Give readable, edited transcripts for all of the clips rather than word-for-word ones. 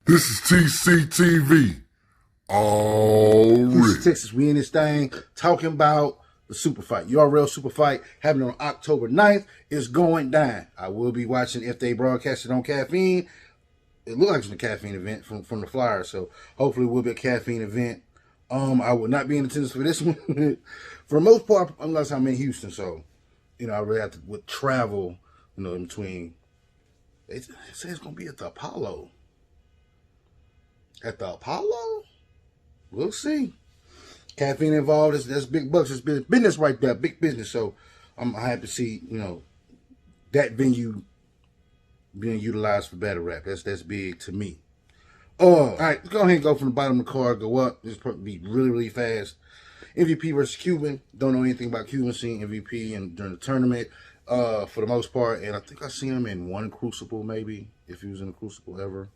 This is TCTV. All Houston, Texas, we in this thing talking about the super fight. URL super fight happening on October 9th. It's going down. I will be watching if they broadcast it on Caffeine. It looks like it's a caffeine event from the flyer, so hopefully it will be a caffeine event. I will not be in attendance for this one. For the most part, unless I'm in Houston, so I really have to travel, in between. They say it's gonna be at the Apollo. At the Apollo? We'll see. Caffeine involved, that's big bucks, it's business right there, big business. So I'm happy to see, that venue being utilized for battle rap. That's big to me. All right, let's go ahead and go from the bottom of the card, go up. This will be really, really fast. MVP versus Cuban. Don't know anything about Cuban. Seen MVP and during the tournament for the most part. And I think I seen him in one Crucible, maybe, if he was in a Crucible ever.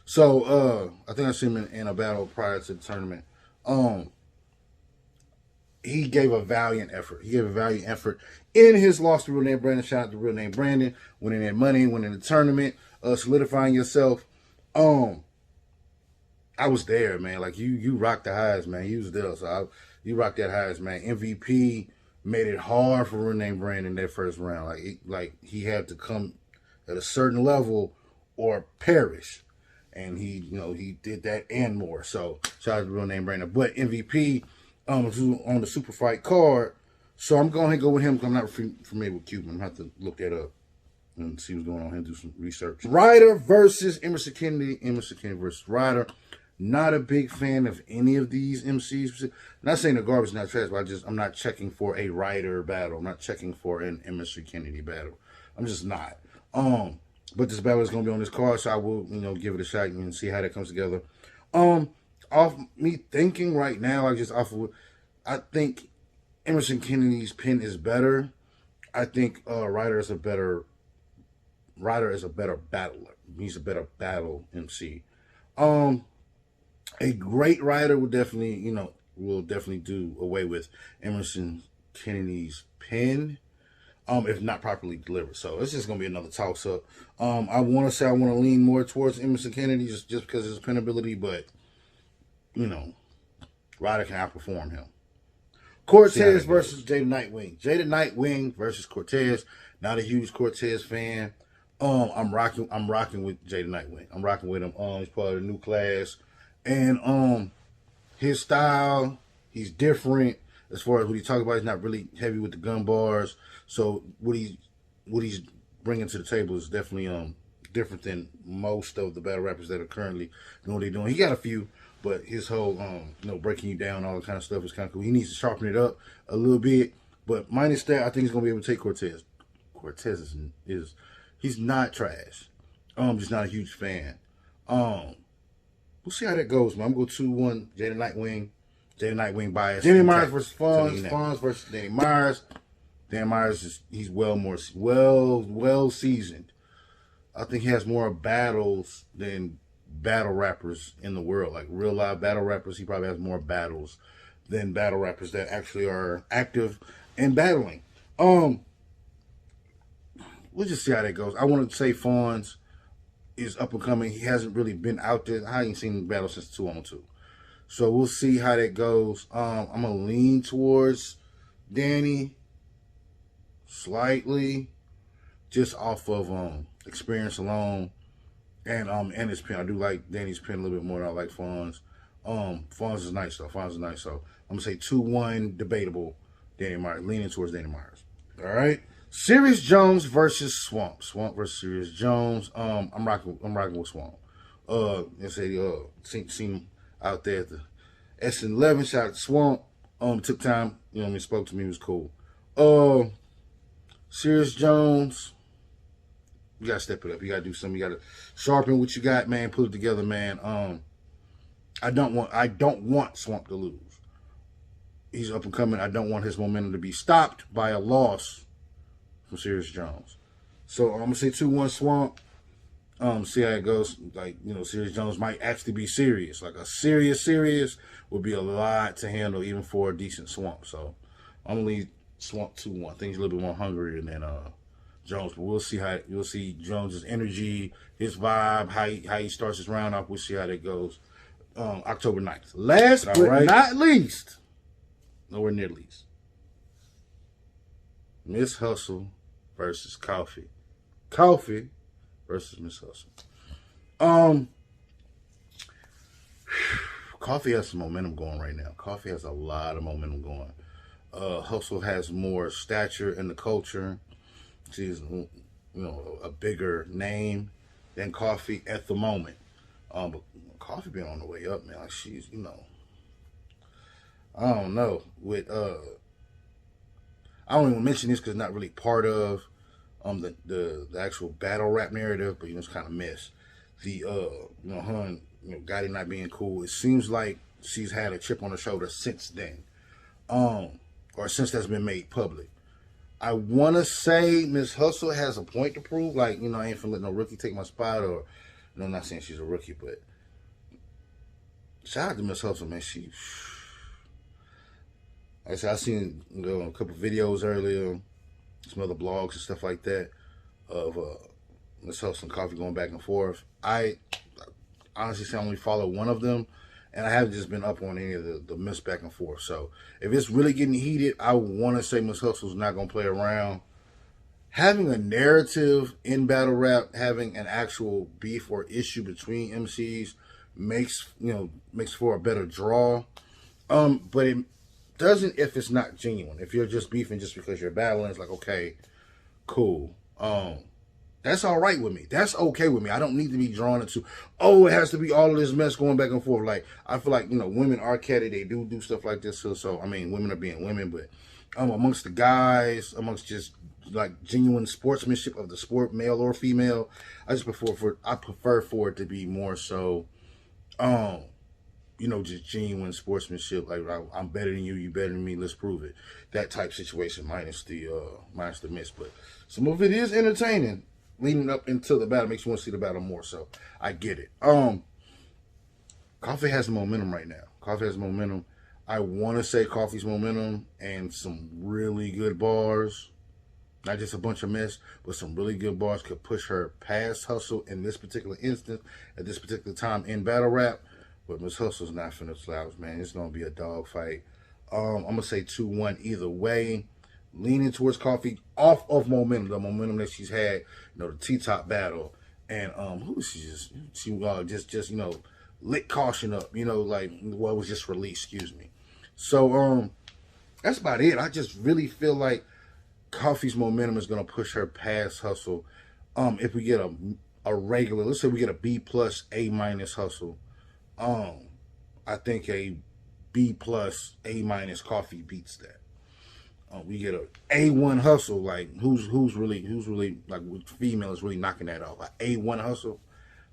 So I think I seen him in a battle prior to the tournament. He gave a valiant effort. He gave a valiant effort in his loss to Real Name Brandon. Shout out to Real Name Brandon. Winning that money, winning the tournament, solidifying yourself. I was there, man. Like you rocked the highs, man. You was there, so you rocked that highs, man. MVP made it hard for Real Name Brandon that first round. Like he had to come at a certain level or perish. And he did that and more. So shout out to Real Name Brandon. But MVP on the super fight card. So I'm going to go with him because I'm not familiar with Cuban. I'm going to have to look that up and see what's going on and do some research. Ryder versus Emerson Kennedy. Emerson Kennedy versus Ryder. Not a big fan of any of these MCs. I'm not saying the garbage is not trash, but I'm not checking for a Ryder battle. I'm not checking for an Emerson Kennedy battle. I'm just not. But this battle is going to be on this card, so I will, give it a shot and see how that comes together. Off me thinking right now, I think Emerson Kennedy's pen is better. I think Ryder is a better battler. He's a better battle MC. A great Ryder would definitely, do away with Emerson Kennedy's pen. If not properly delivered. So it's just going to be another toss-up. I want to say I want to lean more towards Emerson Kennedy just because of his pen ability, but, Ryder can outperform him. Cortez versus Jada Nightwing. Jada Nightwing versus Cortez. Not a huge Cortez fan. I'm rocking with Jada Nightwing. I'm rocking with him. He's part of the new class. And his style, he's different. As far as what he talks about, he's not really heavy with the gun bars. So what he's bringing to the table is definitely different than most of the battle rappers that are currently doing what they're doing. He got a few, but his whole breaking you down, all that kind of stuff is kind of cool. He needs to sharpen it up a little bit, but minus that, I think he's gonna be able to take Cortez. Cortez is he's not trash. Just not a huge fan. We'll see how that goes, man. I'm gonna go 2-1 Jada Nightwing. Jada Nightwing bias. Danny Myers versus Fonz. Fonz versus Danny Myers. Danny Myers he's well seasoned. I think he has more battles than battle rappers in the world. Like real live battle rappers, he probably has more battles than battle rappers that actually are active and battling. We'll just see how that goes. I want to say Fonz is up and coming. He hasn't really been out there. I ain't seen him battle since 2-on-2. So we'll see how that goes. I'm going to lean towards Danny slightly just off of experience alone and his pen. I do like Danny's pen a little bit more than I like Fonz. Fonz is nice, though. Fonz is nice. So I'm going to say 2-1 debatable Danny Myers. Leaning towards Danny Myers. All right. Serious Jones versus Swamp. Swamp versus Serious Jones. I'm rocking with Swamp. Let's say seen out there at the SN11, shout out to Swamp. Took time, spoke to me, it was cool. Serious Jones, you gotta step it up. You gotta do something. You gotta sharpen what you got, man. Put it together, man. I don't want Swamp to lose. He's up and coming. I don't want his momentum to be stopped by a loss from Serious Jones. So I'm gonna say 2-1 Swamp. See how it goes. Like, Serious Jones might actually be serious. Like a serious would be a lot to handle even for a decent Swamp. So I'm gonna leave Swamp 2-1. I think he's a little bit more hungry than Jones. But you'll see Jones's energy, his vibe, how he starts his round off. We'll see how that goes. October 9th. Last but not least, nowhere near least, Miss Hustle versus Coffee. Coffee versus Miss Hustle. Coffee has some momentum going right now. Coffee has a lot of momentum going. Hustle has more stature in the culture. She's, a bigger name than Coffee at the moment. But Coffee been on the way up, man. Like she's, I don't know. I don't even mention this because it's not really part of the actual battle rap narrative, but it's kind of missed. Her and Gotti not being cool. It seems like she's had a chip on her shoulder since then, or since that's been made public. I want to say Miss Hustle has a point to prove. Like, I ain't finna let no rookie take my spot, or I'm not saying she's a rookie, but shout out to Miss Hustle, man. I seen a couple videos earlier, some other blogs and stuff like that of Miss Hustle and Coffee going back and forth. I honestly say I only follow one of them, and I haven't just been up on any of the miss back and forth. So if it's really getting heated, I want to say Miss Hustle's not going to play around. Having a narrative in battle rap, having an actual beef or issue between MCs makes for a better draw. But it doesn't if it's not genuine. If you're just beefing just because you're battling, it's like, okay, cool. That's all right with me. That's okay with me. I don't need to be drawn into, it has to be all of this mess going back and forth. Like, I feel like, women are catty. They do stuff like this. So I mean, women are being women, but amongst the guys, amongst just like genuine sportsmanship of the sport, male or female, I prefer for it to be more so, just genuine sportsmanship. Like, I'm better than you, you better than me, let's prove it. That type situation minus the miss. But some of it is entertaining. Leading up into the battle makes you want to see the battle more, so I get it. Coffee has the momentum right now. Coffee has momentum. I want to say Coffee's momentum and some really good bars, not just a bunch of mess, but some really good bars could push her past Hustle in this particular instance, at this particular time in battle rap. But Miss Hustle's not finna slouch, man. It's going to be a dog fight. I'm going to say 2-1 either way. Leaning towards Coffee off of momentum, the momentum that she's had, the T-Top battle, and who was she lit Caution up, like what was just released, excuse me. So that's about it. I just really feel like Coffee's momentum is gonna push her past Hustle. If we get a regular, let's say we get a B+, A- Hustle, I think a B+, A- Coffee beats that. We get a A1 Hustle, like who's really like with females really knocking that off. Like A1 Hustle,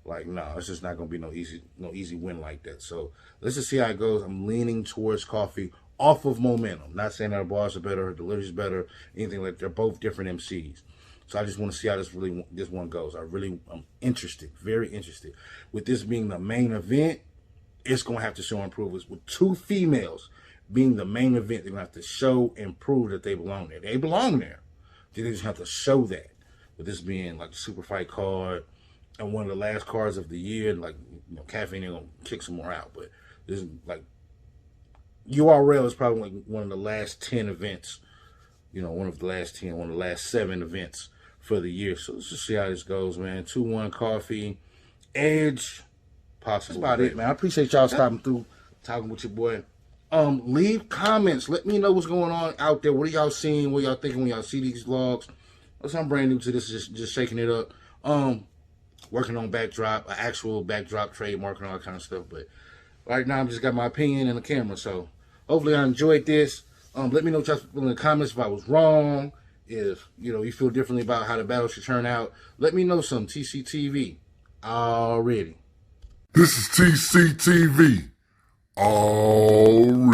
like no, it's just not gonna be no easy win like that. So let's just see how it goes. I'm leaning towards Coffee off of momentum. Not saying that her bars are better, her delivery's better, anything like that. They're both different MCs. So I just want to see how this one goes. I'm interested, very interested. With this being the main event, it's gonna have to show improvements with two females. Being the main event, they're going to have to show and prove that they belong there. They belong there. They just have to show that. With this being like the super fight card and one of the last cards of the year, like, Caffeine ain't going to kick some more out. But this is like, URL is probably like one of the last 10 events, one of the last 7 events for the year. So let's just see how this goes, man. 2-1 Coffee, Edge, possible. That's about it, man. I appreciate y'all stopping through, talking with your boy. Leave comments. Let me know what's going on out there. What are y'all seeing? What y'all thinking when y'all see these vlogs? I'm brand new to this, just shaking it up. Working on backdrop, an actual backdrop trademark and all that kind of stuff. But right now, I'm just got my opinion and the camera. So hopefully I enjoyed this. Let me know what y'all feel in the comments if I was wrong. If you feel differently about how the battle should turn out. Let me know some TCTV already. This is TCTV. All